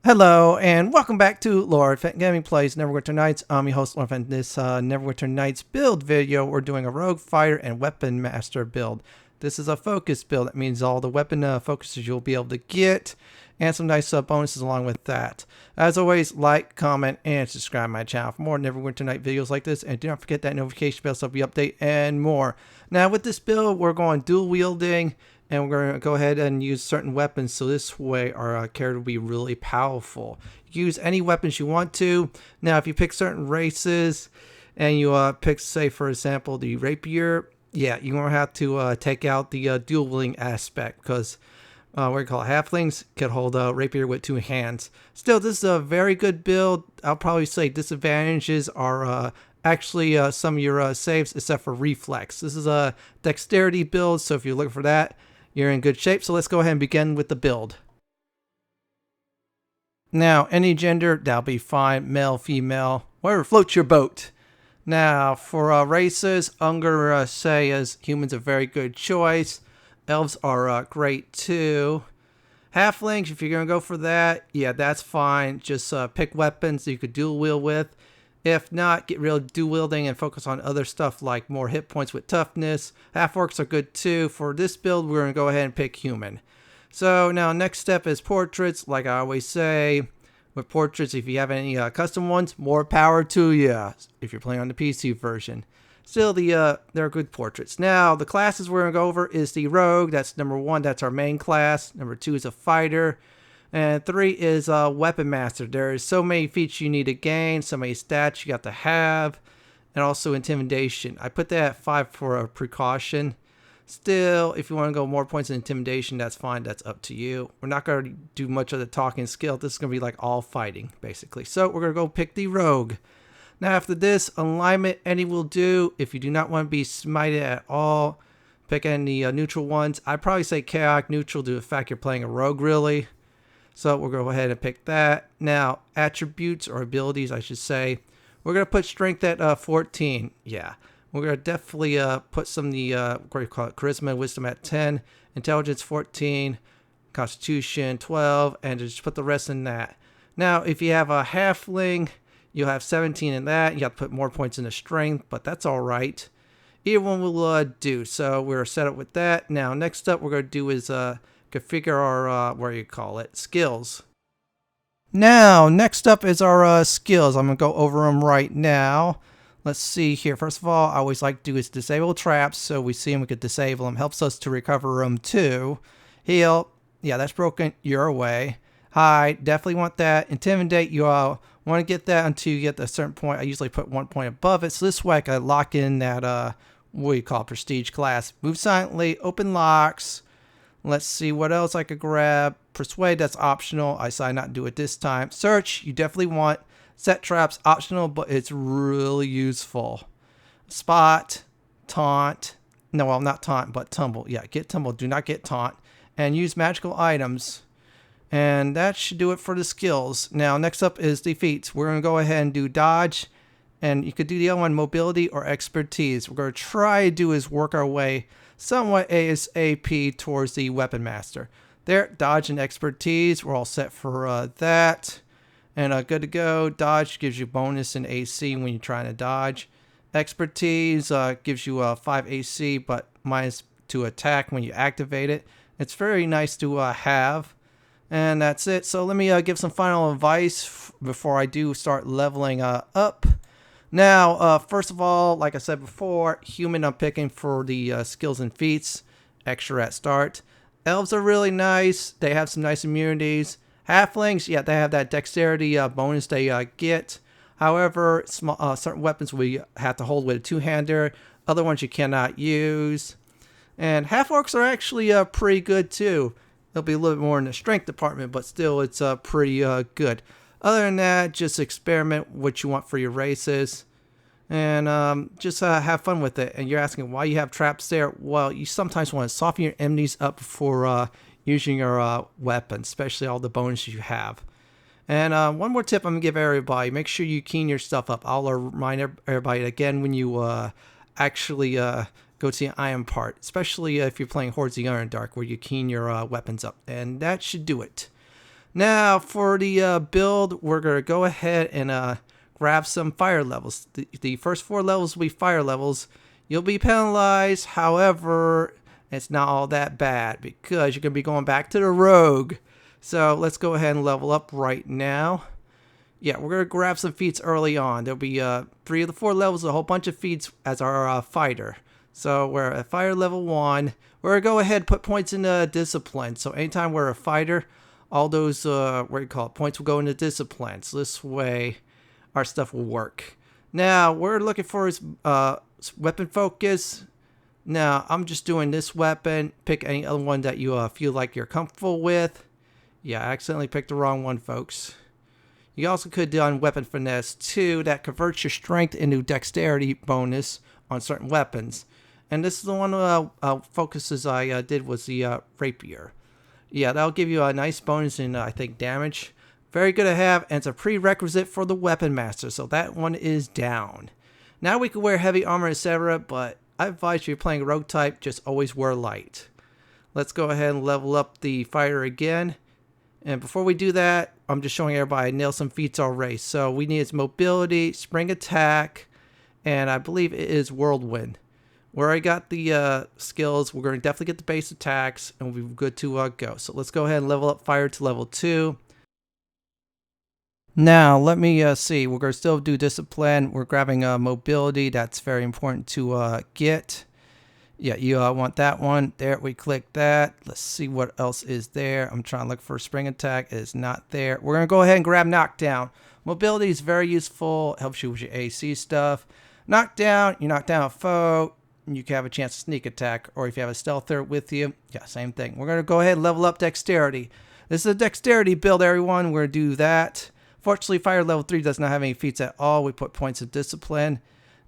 Hello and welcome back to Lord Fenton Gaming Plays Neverwinter Nights. I'm your host Lord Fenton. This Neverwinter Nights build video, we're doing a rogue fighter and weapon master build. This is a focus build. That means all the weapon focuses you'll be able to get and some nice bonuses along with that. As always, like, comment, and subscribe to my channel for more Neverwinter Night videos like this. And do not forget that notification bell so we update and more. Now with this build, we're going dual wielding. And we're going to go ahead and use certain weapons, so this way our character will be really powerful. You can use any weapons you want to. Now, if you pick certain races, and you pick, say, for example, the rapier, yeah, you're going to have to take out the dual wielding aspect, because what do you call it, halflings can hold a rapier with two hands. Still, this is a very good build. I'll probably say disadvantages are actually some of your saves, except for reflex. This is a dexterity build, so if you're looking for that, you're in good shape. So let's go ahead and begin with the build. Now, any gender, that'll be fine. Male, female, whatever floats your boat. Now, for races, I'm going to say as humans a very good choice. Elves are great too. Halflings, if you're going to go for that, yeah, that's fine. Just pick weapons that you could dual wield with. If not, get rid of dual wielding and focus on other stuff like more hit points with toughness. Half orcs are good too. For this build, we're going to go ahead and pick human. So now next step is portraits. Like I always say, with portraits, if you have any custom ones, more power to you. If you're playing on the PC version. Still, they're good portraits. Now, the classes we're going to go over is the rogue. That's number 1. That's our main class. Number 2 is a fighter. And 3 is Weapon Master. There's so many feats you need to gain, so many stats you got to have, and also Intimidation. I put that at 5 for a precaution. Still, if you want to go more points in Intimidation, that's fine. That's up to you. We're not going to do much of the talking skill. This is going to be like all fighting, basically. So we're going to go pick the Rogue. Now after this, alignment, any will do. If you do not want to be smited at all, pick any neutral ones. I'd probably say chaotic neutral due to the fact you're playing a Rogue, really. So we'll go ahead and pick that. Now, attributes or abilities, I should say. We're going to put strength at 14. Yeah. We're going to definitely put some of the, what do you call it, charisma and wisdom at 10. Intelligence 14. Constitution 12. And just put the rest in that. Now, if you have a halfling, you'll have 17 in that. You have to put more points into strength, but that's all right. Either one will do. So we're set up with that. Now, next up, we're going to do is configure our, what do you call it, skills. Now, next up is our skills. I'm going to go over them right now. Let's see here. First of all, I always like to do is disable traps. So we see them, we could disable them. Helps us to recover them too. Heal. Yeah, that's broken. You're away. Hide. Definitely want that. Intimidate. You want to get that until you get to a certain point. I usually put 1 point above it. So this way I can lock in that, what do you call it, prestige class. Move silently. Open locks. Let's see what else I could grab. Persuade, that's optional. I decided not to do it this time. Search, you definitely want. Set traps, optional, but it's really useful. Spot, taunt. No, well, not taunt, but tumble. Yeah, get tumble. Do not get taunt. And use magical items. And that should do it for the skills. Now, next up is the feats. We're going to go ahead and do dodge. And you could do the other one, mobility or expertise. We're going to try to do is work our way somewhat ASAP towards the weapon master. There, dodge and expertise. We're all set for that. And good to go. Dodge gives you bonus in AC when you're trying to dodge. Expertise gives you 5 AC, but minus to attack when you activate it. It's very nice to have. And that's it. So let me give some final advice before I do start leveling up. Now, first of all, like I said before, human I'm picking for the skills and feats, extra at start. Elves are really nice. They have some nice immunities. Halflings, yeah, they have that dexterity bonus they get. However, certain weapons we have to hold with a two-hander. Other ones you cannot use. And half-orcs are actually pretty good too. They'll be a little bit more in the strength department, but still it's pretty good. Other than that, just experiment what you want for your races. And just have fun with it. And you're asking why you have traps there. Well, you sometimes want to soften your enemies up before using your weapons, especially all the bonuses you have. And one more tip I'm going to give everybody. Make sure you keen your stuff up. I'll remind everybody again when you actually go to the iron part. Especially if you're playing Hordes of the Underdark where you keen your weapons up. And that should do it. Now for the build, we're going to go ahead and grab some fire levels. The first 4 levels will be fire levels. You'll be penalized, however, it's not all that bad because you're going to be going back to the rogue. So let's go ahead and level up right now. Yeah, we're going to grab some feats early on. There'll be 3 of the 4 levels, a whole bunch of feats as our fighter. So we're at fire level 1. We're going to go ahead and put points in discipline. So anytime we're a fighter, all those, what do you call it, points will go into discipline. So this way, our stuff will work. Now, we're looking for his weapon focus. Now, I'm just doing this weapon. Pick any other one that you feel like you're comfortable with. Yeah, I accidentally picked the wrong one, folks. You also could do on weapon finesse too. That converts your strength into dexterity bonus on certain weapons. And this is the one focuses I did was the rapier. Yeah, that'll give you a nice bonus in I think damage. Very good to have, and it's a prerequisite for the weapon master. So that one is down. Now we can wear heavy armor, etc. But I advise you, if you're playing rogue type, just always wear light. Let's go ahead and level up the fighter again. And before we do that, I'm just showing everybody I nailed some feats already. So we need its mobility, spring attack, and I believe it is whirlwind. Where I got the skills, we're going to definitely get the base attacks, and we'll be good to go. So let's go ahead and level up fire to level 2. Now, let me see. We're going to still do discipline. We're grabbing mobility. That's very important to get. Yeah, you want that one. There, we click that. Let's see what else is there. I'm trying to look for spring attack. It is not there. We're going to go ahead and grab knockdown. Mobility is very useful. It helps you with your AC stuff. Knockdown, you knock down a foe. You can have a chance to sneak attack. Or if you have a stealther with you, yeah, same thing. We're going to go ahead and level up dexterity. This is a dexterity build, everyone. We're going to do that. Fortunately, fire level 3 does not have any feats at all. We put points of discipline.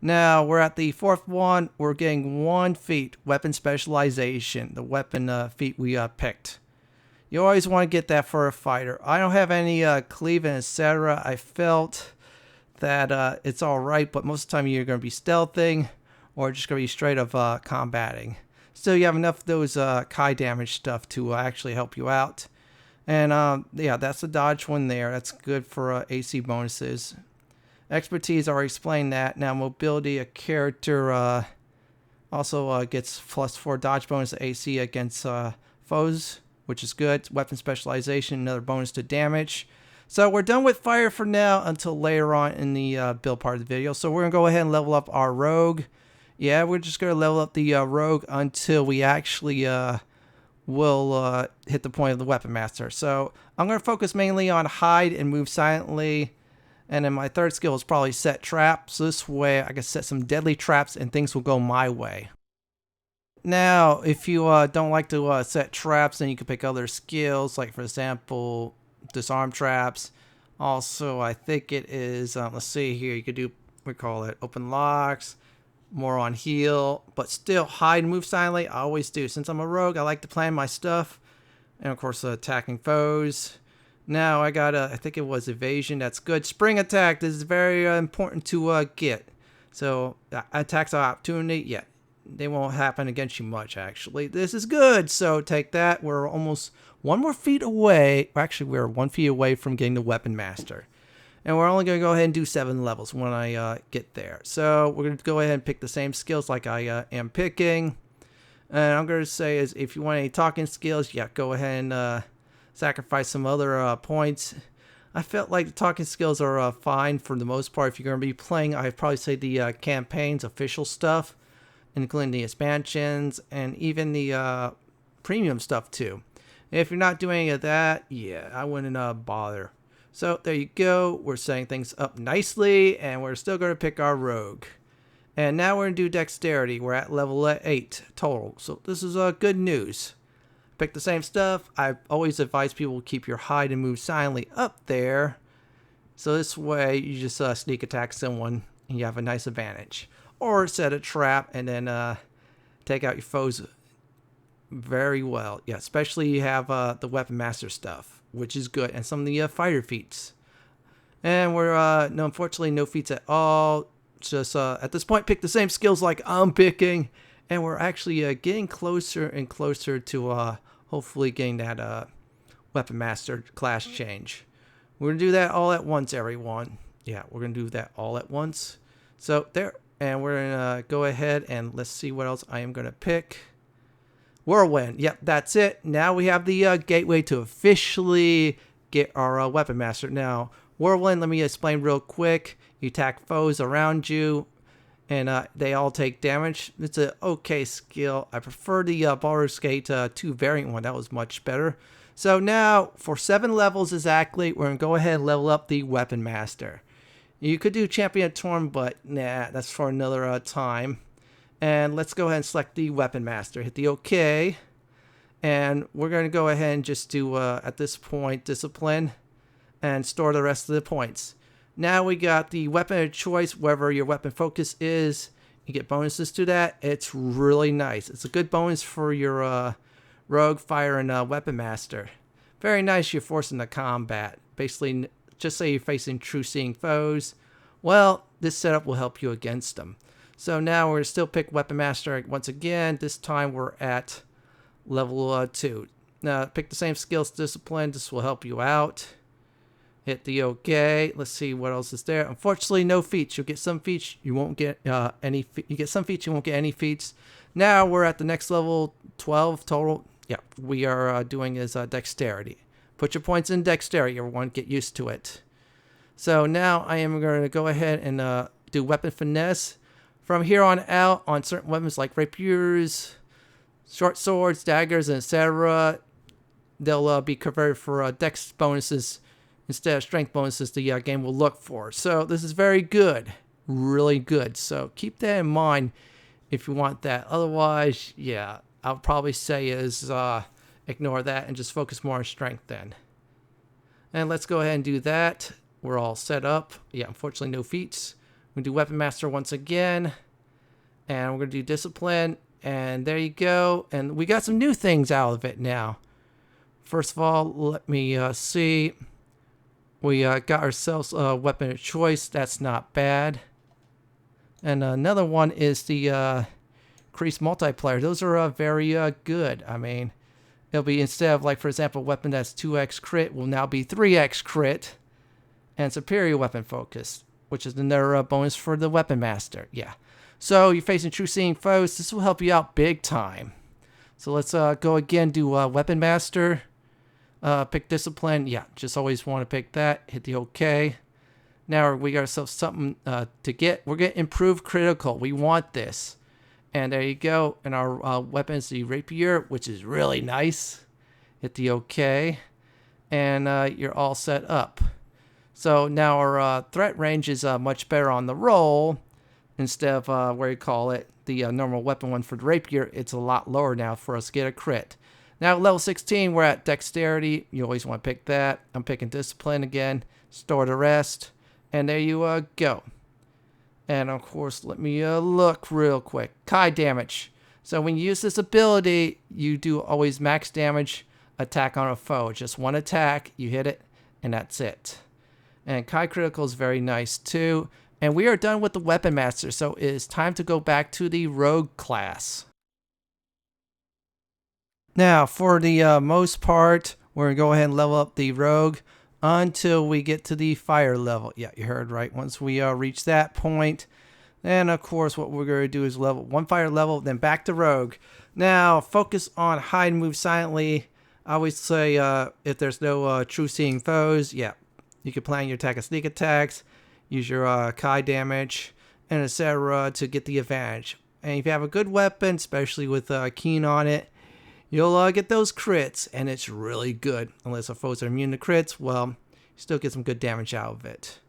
Now, we're at the 4th one. We're getting 1 feat, weapon specialization, the weapon feat we picked. You always want to get that for a fighter. I don't have any cleaving, etc. I felt that it's alright, but most of the time you're going to be stealthing or just going to be straight up combating. Still, you have enough of those Kai damage stuff to actually help you out. And yeah, that's the dodge one there. That's good for AC bonuses. Expertise, I already explained that. Now, mobility, a character also gets +4 dodge bonus to AC against foes, which is good. Weapon specialization, another bonus to damage. So we're done with fire for now until later on in the build part of the video. So we're going to go ahead and level up our rogue. Yeah, we're just going to level up the rogue until we actually will hit the point of the weapon master. So I'm going to focus mainly on hide and move silently. And then my 3rd skill is probably set traps. So this way I can set some deadly traps and things will go my way. Now, if you don't like to set traps, then you can pick other skills. Like, for example, disarm traps. Also, I think it is, let's see here. You could do, we call it open locks. More on heal. But still, hide and move silently. I always do. Since I'm a rogue, I like to plan my stuff. And, of course, attacking foes. Now I got I think it was evasion. That's good. Spring attack. This is very important to get. So attacks of opportunity. Yeah, they won't happen against you much actually. This is good. So take that. We're almost 1 more feet away. Actually, we're 1 feet away from getting the weapon master. And we're only going to go ahead and do 7 levels when I get there. So we're going to go ahead and pick the same skills like I am picking. And I'm going to say is if you want any talking skills, yeah, go ahead and sacrifice some other points. I felt like the talking skills are fine for the most part. If you're going to be playing, I'd probably say the campaign's official stuff, including the expansions and even the premium stuff too. If you're not doing any of that, yeah, I wouldn't bother. So there you go. We're setting things up nicely, and we're still going to pick our rogue. And now we're going to do dexterity. We're at level 8 total. So this is good news. Pick the same stuff. I always advise people to keep your hide and move silently up there. So this way you just sneak attack someone and you have a nice advantage. Or set a trap and then take out your foes very well. Yeah, especially you have the weapon master stuff, which is good. And some of the fighter feats. And we're, no, unfortunately, no feats at all. Just at this point, pick the same skills like I'm picking. And we're actually getting closer and closer to hopefully getting that Weapon Master class change. We're going to do that all at once, everyone. Yeah, we're going to do that all at once. So there, and we're going to go ahead and let's see what else I am going to pick. Whirlwind. Yep, that's it. Now we have the gateway to officially get our Weapon Master. Now, Whirlwind, let me explain real quick. You attack foes around you, and they all take damage. It's an okay skill. I prefer the Baldur's Gate 2 variant one. That was much better. So now, for 7 levels exactly, we're going to go ahead and level up the Weapon Master. You could do Champion Torn, but nah, that's for another time. And let's go ahead and select the Weapon Master. Hit the OK. And we're going to go ahead and just do, at this point, Discipline. And store the rest of the points. Now we got the weapon of choice, wherever your weapon focus is. You get bonuses to that. It's really nice. It's a good bonus for your Rogue, Fire, and Weapon Master. Very nice. You're forced into combat. Basically, just say you're facing true-seeing foes. Well, this setup will help you against them. So now we're going to still pick Weapon Master once again. This time we're at level 2. Now pick the same skills, Discipline. This will help you out. Hit the OK. Let's see what else is there. Unfortunately, no feats. You'll get some feats. You won't get any. You get some feats. You won't get any feats. Now we're at the next level, 12 total. Yeah, we are doing is Dexterity. Put your points in Dexterity. Everyone, get used to it. So now I am going to go ahead and do Weapon Finesse. From here on out, on certain weapons like rapiers, short swords, daggers, and etc., they'll be converted for dex bonuses instead of strength bonuses the game will look for. So this is very good. Really good. So keep that in mind if you want that. Otherwise, yeah, I'll probably say is ignore that and just focus more on strength then. And let's go ahead and do that. We're all set up. Yeah, unfortunately no feats. We're going to do Weapon Master once again. And we're going to do Discipline. And there you go. And we got some new things out of it now. First of all, let me see. We got ourselves a Weapon of Choice. That's not bad. And another one is the increased multiplier. Those are very good. I mean, it'll be instead of, like, for example, weapon that's 2x crit will now be 3x crit. And superior weapon focus, which is another bonus for the Weapon Master. Yeah. So you're facing true-seeing foes. This will help you out big time. So let's go again, do Weapon Master. Pick Discipline. Yeah, just always want to pick that. Hit the OK. Now we got ourselves something to get. We're getting improved critical. We want this. And there you go. And our weapon is the rapier, which is really nice. Hit the OK. And you're all set up. So now our threat range is much better on the roll. Instead of where you call it the normal weapon one for the rapier, it's a lot lower now for us to get a crit. Now level 16, we're at Dexterity. You always want to pick that. I'm picking Discipline again. Store the rest. And there you go. And of course, let me look real quick. Kai damage. So when you use this ability, you do always max damage attack on a foe. Just one attack, you hit it, and that's it. And Kai critical is very nice too. And we are done with the Weapon Master, so it is time to go back to the Rogue class. Now, for the most part, we're going to go ahead and level up the Rogue until we get to the Fire level. Yeah, you heard right. Once we reach that point, then of course what we're going to do is level one Fire level, then back to Rogue. Now, focus on hide and move silently. I always say if there's no true seeing foes, yeah, you can plan your attack and sneak attacks, use your Kai damage, and etc. to get the advantage. And if you have a good weapon, especially with Keen on it, you'll get those crits, and it's really good. Unless our foes are immune to crits, well, you still get some good damage out of it.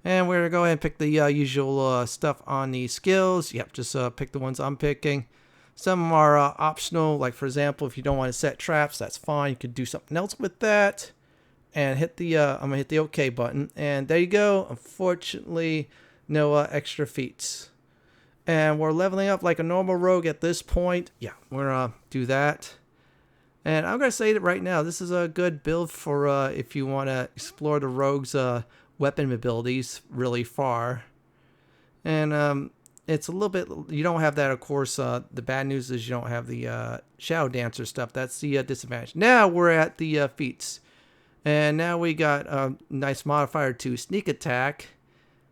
And we're going to go ahead and pick the usual stuff on the skills. Yep, just pick the ones I'm picking. Some are optional, like for example, if you don't want to set traps, that's fine. You could do something else with that. And hit the I'm gonna hit the OK button, and there you go. Unfortunately, no extra feats. And we're leveling up like a normal rogue at this point. Yeah, we're gonna do that. And I'm gonna say that right now, this is a good build for if you want to explore the rogue's weapon abilities really far. And it's a little bit, you don't have that, of course. The bad news is you don't have the Shadow Dancer stuff. That's the disadvantage. Now we're at the feats. And now we got a nice modifier to sneak attack.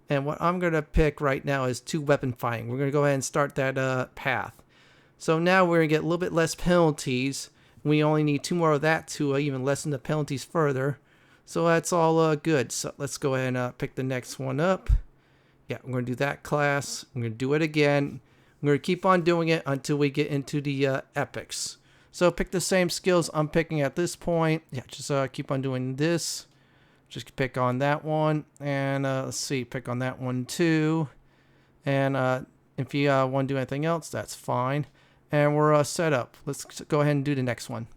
And what I'm going to pick right now is 2 weapon fighting. We're going to go ahead and start that path. So now we're going to get a little bit less penalties. We only need 2 more of that to even lessen the penalties further. So that's all good. So let's go ahead and pick the next one up. Yeah, I'm going to do that class. I'm going to do it again. I'm going to keep on doing it until we get into the epics. So pick the same skills I'm picking at this point. Yeah, just keep on doing this. Just pick on that one. And let's see, pick on that one too. And if you want to do anything else, that's fine. And we're set up. Let's go ahead and do the next one.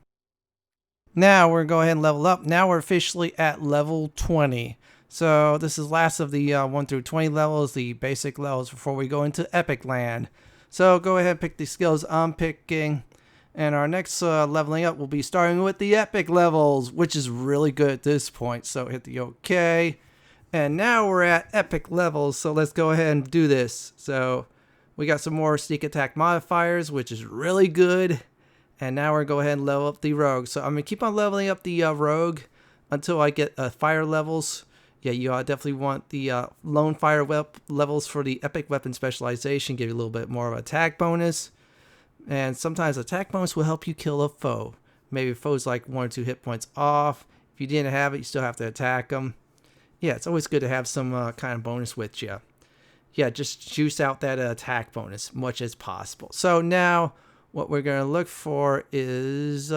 Now we're going to go ahead and level up. Now we're officially at level 20. So this is last of the 1 through 20 levels, the basic levels before we go into Epic Land. So go ahead and pick the skills I'm picking. And our next leveling up will be starting with the Epic levels, which is really good at this point. So hit the OK. And now we're at Epic levels, so let's go ahead and do this. So we got some more sneak attack modifiers, which is really good. And now we're going to go ahead and level up the rogue. So I'm going to keep on leveling up the rogue until I get fire levels. Yeah, you definitely want the lone fire levels for the epic weapon specialization. Give you a little bit more of an attack bonus. And sometimes attack bonus will help you kill a foe. Maybe foe's like 1 or 2 hit points off. If you didn't have it, you still have to attack them. Yeah, it's always good to have some kind of bonus with you. Yeah, just juice out that attack bonus much as possible. So now what we're going to look for is,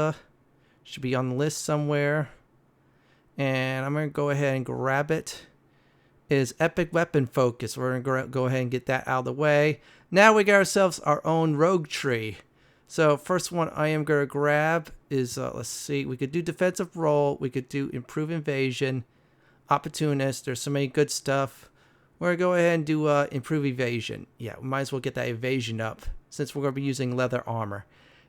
should be on the list somewhere. And I'm going to go ahead and grab it. Is Epic Weapon Focus. We're going to go ahead and get that out of the way. Now we got ourselves our own rogue tree. So first one I am going to grab is, let's see, we could do defensive roll. We could do improve invasion, opportunist. There's so many good stuff. We're going to go ahead and do improve evasion. Yeah, we might as well get that evasion up since we're going to be using leather armor.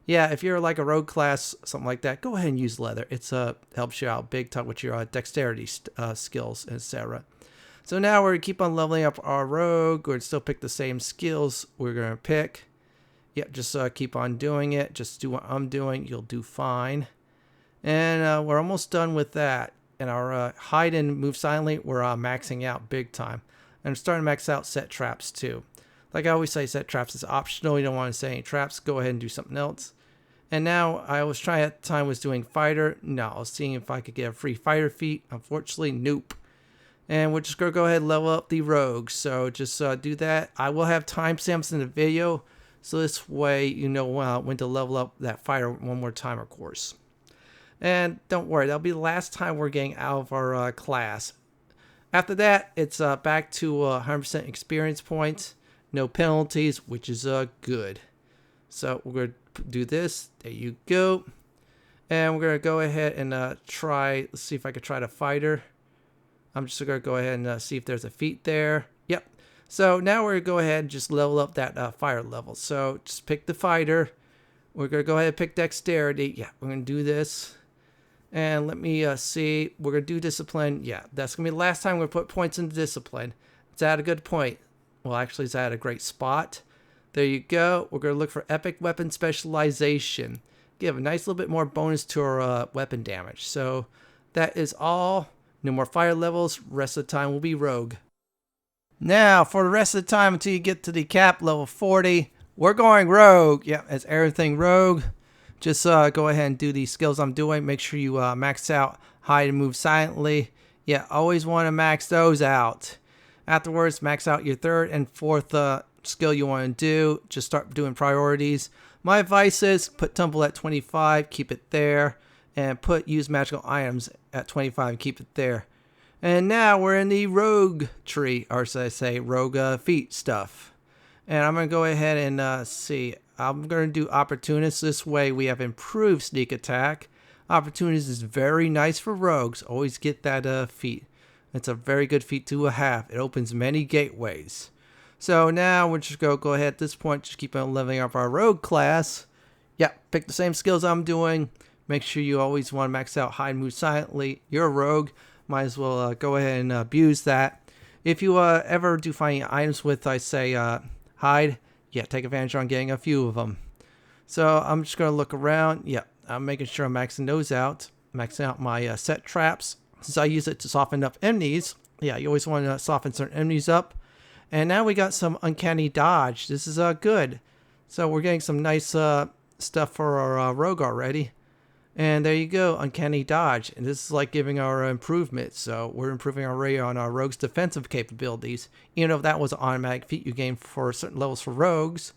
Yeah, if you're like a rogue class, something like that, go ahead and use leather. It's helps you out big time with your dexterity skills, etc. So now we're going to keep on leveling up our rogue. We're going to still pick the same skills we're going to pick. Yeah, just keep on doing it. Just do what I'm doing. You'll do fine. And we're almost done with that. And our hide and move silently, we're maxing out big time. And I'm starting to max out set traps too. Like I always say, set traps is optional. You don't want to set any traps. Go ahead and do something else. And now I was trying at the time was doing fighter. No, I was seeing if I could get a free fighter feat. Unfortunately, nope. And we're just going to go ahead and level up the rogue. So just do that. I will have timestamps in the video. So this way you know when to level up that fighter one more time, of course. And don't worry, that'll be the last time we're getting out of our class. After that, it's back to 100% experience points. No penalties, which is good. So we're going to do this. There you go. And we're going to go ahead and try. Let's see if I can try the fighter. I'm just going to go ahead and see if there's a feat there. Yep. So now we're going to go ahead and just level up that fire level. So just pick the fighter. We're going to go ahead and pick dexterity. Yeah, we're going to do this. And let me see. We're going to do discipline. Yeah, that's going to be the last time we're going to put points into discipline. It's at a good point. Well, actually, it's at a great spot. There you go. We're going to look for epic weapon specialization. Give a nice little bit more bonus to our weapon damage. So that is all. No more fire levels. Rest of the time will be rogue. Now, for the rest of the time until you get to the cap level 40, we're going rogue. Yeah, it's everything rogue. Just go ahead and do the skills I'm doing. Make sure you max out hide and move silently. Yeah, always want to max those out. Afterwards, max out your third and fourth skill you want to do. Just start doing priorities. My advice is put tumble at 25, keep it there. And put use magical items at 25 and keep it there. And now we're in the rogue tree, or should I say rogue feat stuff. And I'm going to go ahead and see. I'm going to do opportunist. This way we have improved sneak attack. Opportunist is very nice for rogues. Always get that feat. It's a very good feat to have. It opens many gateways. So now we're just going to go ahead at this point. Just keep on leveling up our rogue class. Yeah, pick the same skills I'm doing. Make sure you always want to max out hide and move silently. You're a rogue. Might as well go ahead and abuse that. If you ever do find items with, I say, hide, yeah, take advantage on getting a few of them. So I'm just going to look around. Yeah, I'm making sure I'm maxing those out. Maxing out my set traps. since I use it to soften up enemies. Yeah, you always want to soften certain enemies up. And now we got some uncanny dodge. This is good. So we're getting some nice stuff for our rogue already. And there you go, uncanny dodge. And this is like giving our improvement. So we're improving already on our rogue's defensive capabilities. Even if that was an automatic feat you gain for certain levels for rogues.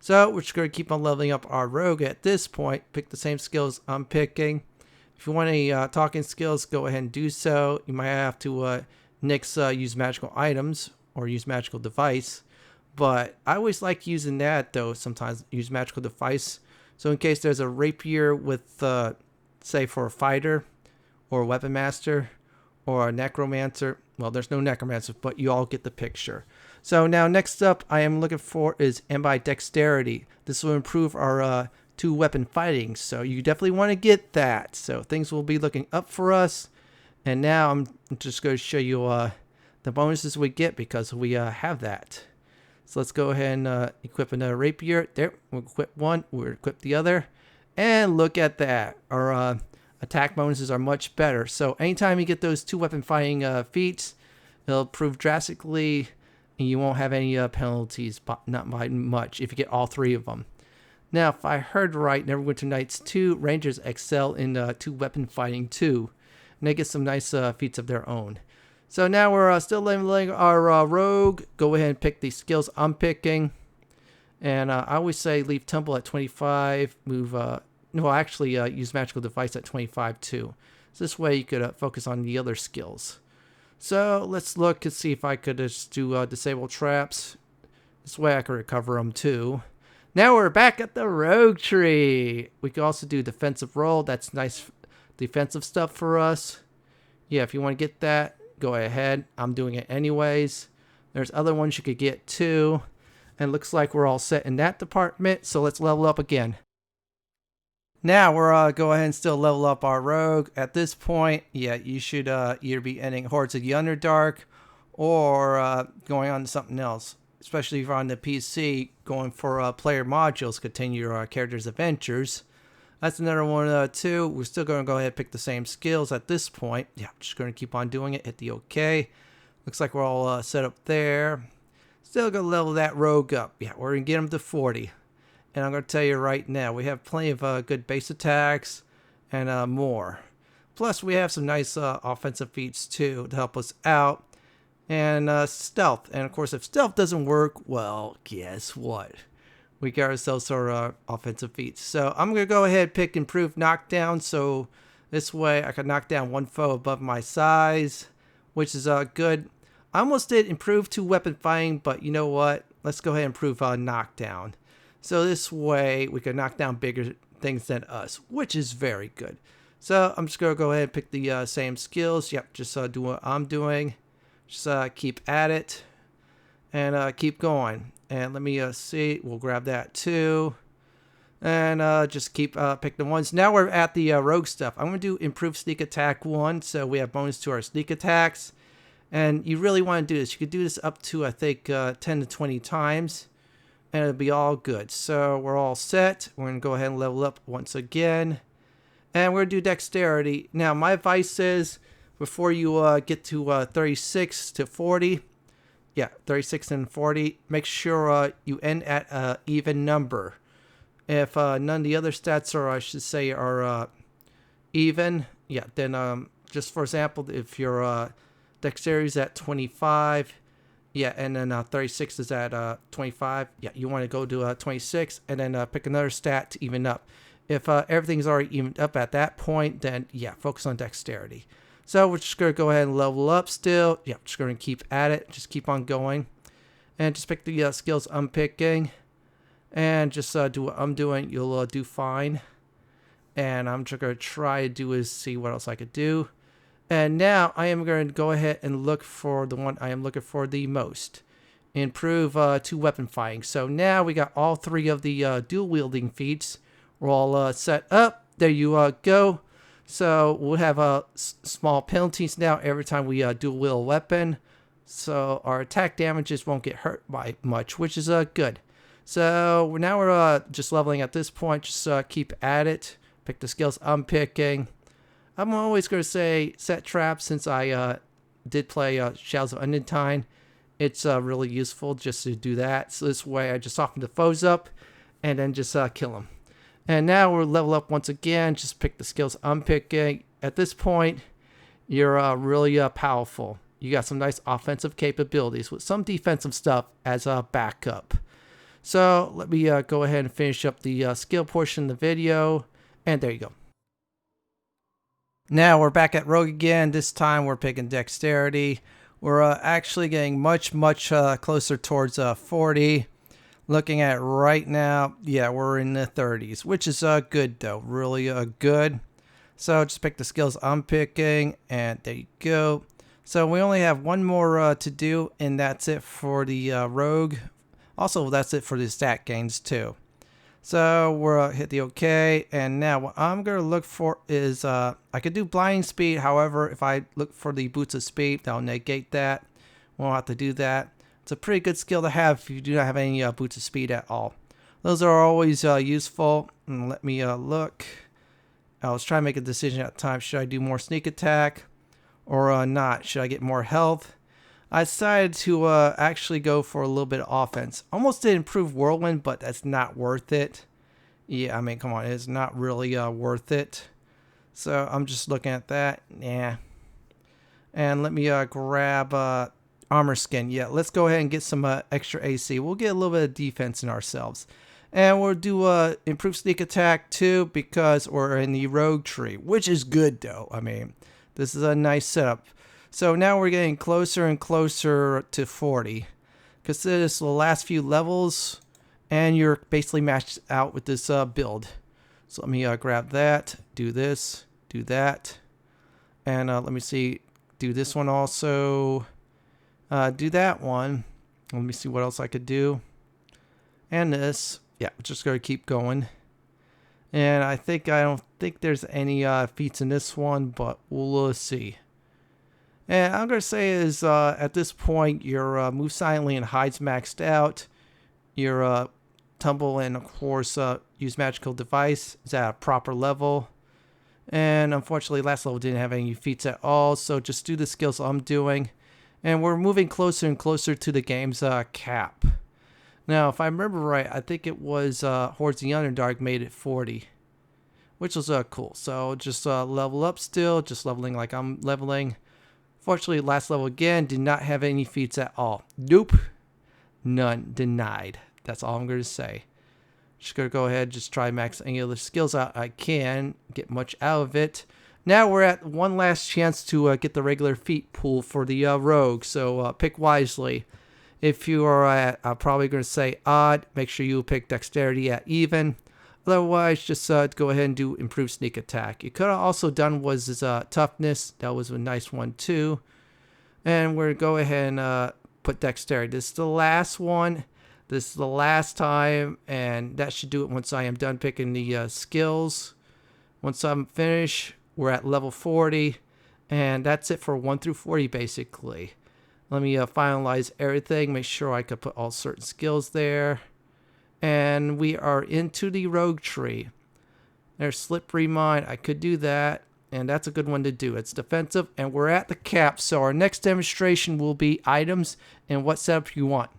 So we're just going to keep on leveling up our rogue at this point. Pick the same skills I'm picking. If you want any talking skills, go ahead and do so. You might have to nix use magical items or use magical device. But I always like using that though. Sometimes use magical device. So in case there's a rapier with, say for a fighter or a weapon master or a necromancer. Well, there's no necromancer, but you all get the picture. So now next up I am looking for is ambidexterity. This will improve our 2-weapon fighting. So you definitely want to get that. So things will be looking up for us. And now I'm just going to show you the bonuses we get because we have that. So let's go ahead and equip another rapier. There, we'll equip one, we'll equip the other. And look at that. Our attack bonuses are much better. So anytime you get those 2-weapon fighting feats, it'll improve drastically. And you won't have any penalties, not by much, if you get all 3 of them. Now, if I heard right, Neverwinter Nights 2, Rangers excel in 2-weapon fighting too. And they get some nice feats of their own. So now we're still leveling our rogue. Go ahead and pick the skills I'm picking. And I always say leave tumble at 25. Move, no, actually use magical device at 25 too. So this way you could focus on the other skills. So let's look and see if I could just do disable traps. This way I can recover them too. Now we're back at the rogue tree. We can also do defensive roll. That's nice defensive stuff for us. Yeah, if you want to get that, go ahead. I'm doing it anyways. There's other ones you could get too. And looks like we're all set in that department. So let's level up again. Now we're go ahead and still level up our rogue. At this point, yeah, you should either be ending Hordes of the Underdark or going on to something else. Especially if you're on the PC, going for player modules, continue your character's adventures. That's another one too. We're still going to go ahead and pick the same skills at this point. Yeah, just going to keep on doing it. Hit the OK. Looks like we're all set up there. Still going to level that rogue up. Yeah, we're going to get him to 40. And I'm going to tell you right now, we have plenty of good base attacks and more. Plus, we have some nice offensive feats too to help us out. And stealth. And of course, if stealth doesn't work, well, guess what? We got ourselves our offensive feats. So I'm going to go ahead and pick improved knockdown. So this way I can knock down one foe above my size, which is good. I almost did improve 2-weapon fighting, but you know what? Let's go ahead and improve knockdown. So this way we can knock down bigger things than us, which is very good. So I'm just going to go ahead and pick the same skills. Yep, just do what I'm doing. Just keep at it and keep going. And let me see. We'll grab that too. And just keep pick the ones. Now we're at the rogue stuff. I'm going to do improved sneak attack 1. So we have bonus to our sneak attacks. And you really want to do this. You could do this up to, I think, 10 to 20 times. And it'll be all good. So we're all set. We're going to go ahead and level up once again. And we're going to do dexterity. Now, my advice is before you get to 36 to 40, yeah, 36 and 40, make sure you end at an even number. If none of the other stats are, I should say, are even, yeah, then just for example, if your dexterity is at 25, yeah, and then 36 is at 25, yeah, you want to go to 26 and then pick another stat to even up. If everything's already evened up at that point, then yeah, focus on dexterity. So we're just going to go ahead and level up still. Yeah, just going to keep at it. Just keep on going. And just pick the skills I'm picking. And just do what I'm doing. You'll do fine. And I'm just going to try to do is see what else I could do. And now I am going to go ahead and look for the one I am looking for the most. Improve 2-weapon fighting. So now we got all 3 of the dual wielding feats. We're all set up. There you go. So we'll have small penalties now every time we dual wield a weapon. So our attack damages won't get hurt by much, which is good. So now we're just leveling at this point. Just keep at it. Pick the skills I'm picking. I'm always going to say set traps since I did play Shadows of Undead. It's really useful just to do that. So this way I just soften the foes up and then just kill them. And now we're level up once again. Just pick the skills I'm picking. At this point, you're really powerful. You got some nice offensive capabilities with some defensive stuff as a backup. So let me go ahead and finish up the skill portion of the video. And there you go. Now we're back at Rogue again. This time we're picking Dexterity. We're actually getting much closer towards 40. Looking at it right now, yeah, we're in the 30s, which is good though, really good. So just pick the skills I'm picking, and there you go. So we only have one more to do, and that's it for the Rogue. Also, that's it for the stat gains too. So we'll hit the OK, and now what I'm going to look for is, I could do Blinding Speed. However, if I look for the Boots of Speed, that'll negate that. Won't have to do that. It's a pretty good skill to have if you do not have any Boots of Speed at all. Those are always useful. And let me look. I was trying to make a decision at the time. Should I do more Sneak Attack or not? Should I get more health? I decided to actually go for a little bit of offense. Almost did improve Whirlwind, but that's not worth it. Yeah, I mean, come on. It's not really worth it. So I'm just looking at that. Yeah. And let me grab Armor Skin. Yeah, let's go ahead and get some extra AC. We'll get a little bit of defense in ourselves. And we'll do improved Sneak Attack too because we're in the Rogue tree, which is good though. I mean, this is a nice setup. So now we're getting closer and closer to 40. Because this is the last few levels. And you're basically matched out with this build. So let me grab that. Do this. Do that. And let me see. Do this one also. Do that one. Let me see what else I could do. And this. Yeah, just going to keep going. And I don't think there's any feats in this one. But we'll see. And I'm going to say is at this point, your Move Silently and Hide's maxed out. Your Tumble and, of course, Use Magical Device is at a proper level. And unfortunately, last level didn't have any feats at all. So just do the skills I'm doing. And we're moving closer and closer to the game's cap. Now, if I remember right, I think it was Hordes of the Underdark made it 40. Which was cool. So just level up still. Just leveling like I'm leveling. Fortunately, last level again did not have any feats at all. Nope. None. Denied. That's all I'm going to say. Just going to go ahead and just try max any other skills out I can. Get much out of it. Now we're at one last chance to get the regular feat pool for the Rogue. So pick wisely. If you are at, I'm probably going to say odd. Make sure you pick Dexterity at even. Otherwise, just go ahead and do Improved Sneak Attack. You could have also done was his Toughness. That was a nice one too. And we're going to go ahead and put Dexterity. This is the last one. This is the last time. And that should do it once I am done picking the skills. Once I'm finished, we're at level 40. And that's it for 1 through 40 basically. Let me finalize everything. Make sure I could put all certain skills there. And we are into the Rogue tree. There's Slippery Mine. I could do that. And that's a good one to do. It's defensive. And we're at the cap. So our next demonstration will be items and what setup you want.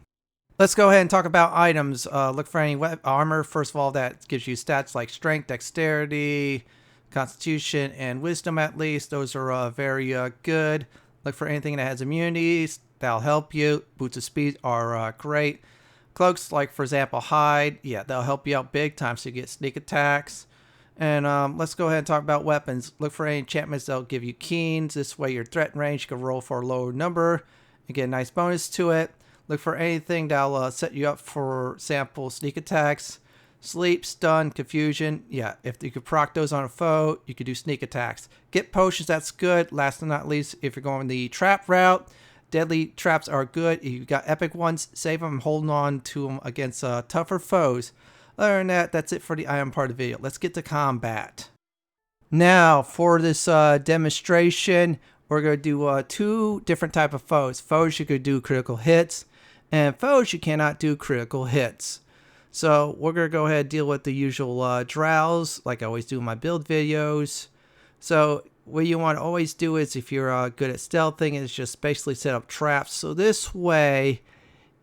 Let's go ahead and talk about items. Look for any armor. First of all, that gives you stats like Strength, Dexterity, Constitution, and Wisdom at least. Those are very good. Look for anything that has immunities. That'll help you. Boots of Speed are great. Cloaks, like for example, Hide. Yeah, that'll help you out big time so you get sneak attacks. And let's go ahead and talk about weapons. Look for any enchantments that'll give you keens. This way your threat range, you can roll for a lower number and get a nice bonus to it. Look for anything that'll set you up for sample sneak attacks. Sleep, stun, confusion. Yeah, if you could proc those on a foe, you could do sneak attacks. Get potions, that's good. Last but not least, if you're going the trap route, deadly traps are good. If you've got epic ones, save them, holding on to them against tougher foes. Other than that, that's it for the item part of the video. Let's get to combat. Now, for this demonstration, we're going to do 2 different type of foes. Foes you could do critical hits, and foes you cannot do critical hits. So we're going to go ahead and deal with the usual drows, like I always do in my build videos. So what you want to always do is, if you're good at stealthing, is just basically set up traps. So this way,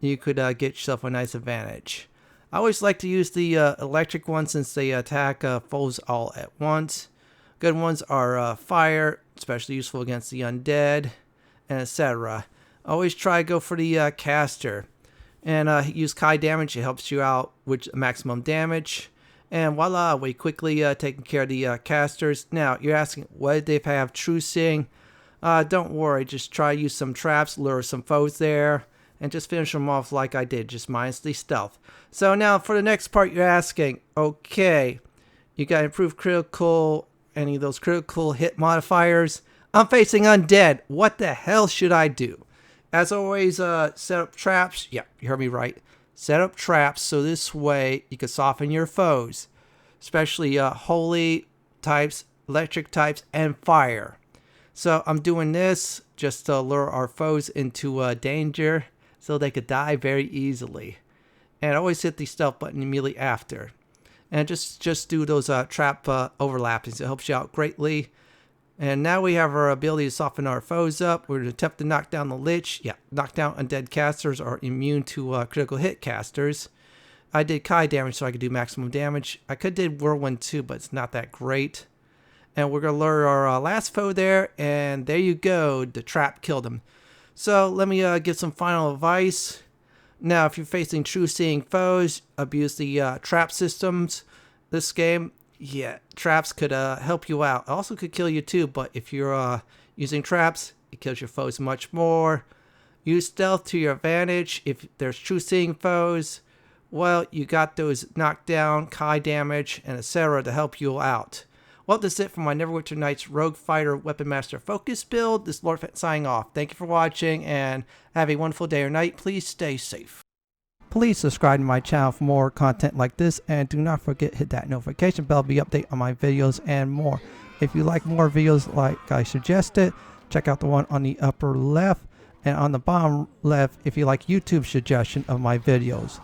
you could get yourself a nice advantage. I always like to use the electric ones since they attack foes all at once. Good ones are fire, especially useful against the undead, and etc. Always try to go for the caster. And use Kai damage. It helps you out with maximum damage. And voila, we quickly taking care of the casters. Now, you're asking, what did they have true seeing? Don't worry, just try to use some traps, lure some foes there, and just finish them off like I did, just minus the stealth. So now, for the next part, you're asking, okay, you got improved critical, any of those critical hit modifiers. I'm facing undead. What the hell should I do? As always, set up traps. Yeah, you heard me right. Set up traps so this way you can soften your foes, especially holy types, electric types, and fire. So I'm doing this just to lure our foes into danger so they could die very easily. And always hit the stealth button immediately after. And just do those trap overlappings. It helps you out greatly. And now we have our ability to soften our foes up. We're going to attempt to knock down the Lich. Yeah, knock down undead casters are immune to critical hit casters. I did Kai damage so I could do maximum damage. I could did Whirlwind too, but it's not that great. And we're going to lure our last foe there. And there you go. The trap killed him. So let me give some final advice. Now, if you're facing true seeing foes, abuse the trap systems this game. Yeah, traps could help you out. Also could kill you too, but if you're using traps, it kills your foes much more. Use stealth to your advantage. If there's true seeing foes, well, you got those knockdown, Kai damage, and etc. to help you out. Well, that's it for my Neverwinter Nights Rogue Fighter Weapon Master Focus build. This is Lord Fenton signing off. Thank you for watching, and have a wonderful day or night. Please stay safe. Please subscribe to my channel for more content like this, and do not forget hit that notification bell to be updated on my videos and more. If you like more videos like I suggested, check out the one on the upper left, and on the bottom left if you like YouTube suggestion of my videos.